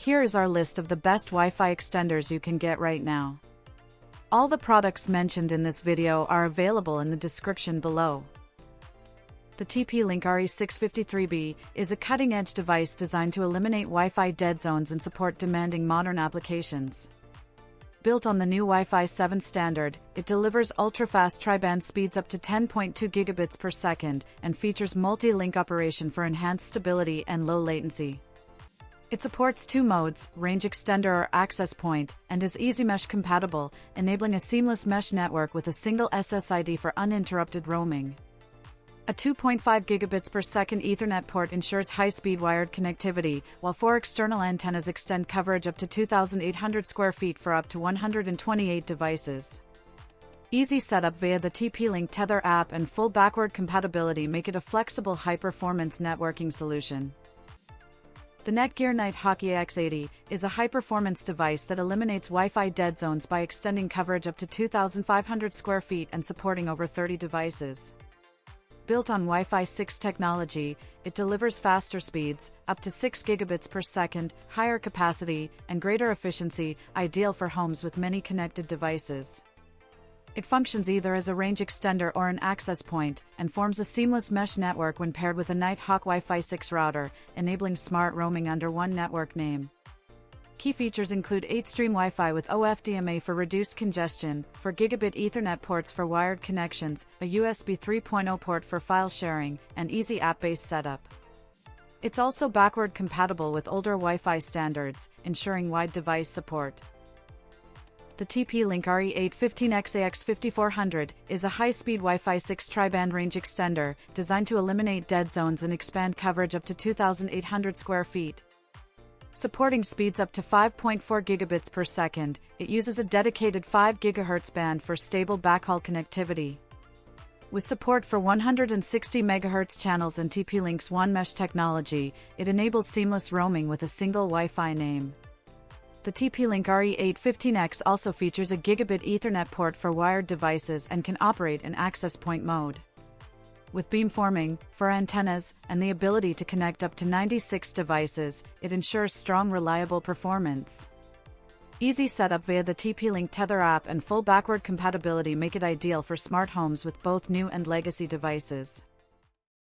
Here is our list of the best Wi-Fi extenders you can get right now. All the products mentioned in this video are available in the description below. The TP-Link RE815X is a cutting-edge device designed to eliminate Wi-Fi dead zones and support demanding modern applications. Built on the new Wi-Fi 7 standard, it delivers ultra-fast tri-band speeds up to 10.2 gigabits per second and features multi-link operation for enhanced stability and low latency. It supports two modes, range extender or access point, and is easy mesh compatible, enabling a seamless mesh network with a single SSID for uninterrupted roaming. A 2.5 gigabits per second Ethernet port ensures high-speed wired connectivity, while 4 external antennas extend coverage up to 2,800 square feet for up to 128 devices. Easy setup via the TP-Link Tether app and full backward compatibility make it a flexible high-performance networking solution. The Netgear Nighthawk EX5000 is a high-performance device that eliminates Wi-Fi dead zones by extending coverage up to 2,500 square feet and supporting over 30 devices. Built on Wi-Fi 6 technology, it delivers faster speeds, up to 6 gigabits per second, higher capacity, and greater efficiency, ideal for homes with many connected devices. It functions either as a range extender or an access point, and forms a seamless mesh network when paired with a Nighthawk Wi-Fi 6 router, enabling smart roaming under one network name. Key features include 8-stream Wi-Fi with OFDMA for reduced congestion, 4 gigabit Ethernet ports for wired connections, a USB 3.0 port for file sharing, and easy app-based setup. It's also backward compatible with older Wi-Fi standards, ensuring wide device support. The TP-Link RE815X AX5400 is a high-speed Wi-Fi 6 tri-band range extender, designed to eliminate dead zones and expand coverage up to 2,800 square feet. Supporting speeds up to 5.4 gigabits per second, it uses a dedicated 5 GHz band for stable backhaul connectivity. With support for 160 MHz channels and TP-Link's One Mesh technology, it enables seamless roaming with a single Wi-Fi name. The TP-Link RE815X also features a gigabit Ethernet port for wired devices and can operate in access point mode. With beamforming, for antennas, and the ability to connect up to 96 devices, it ensures strong, reliable performance. Easy setup via the TP-Link Tether app and full backward compatibility make it ideal for smart homes with both new and legacy devices.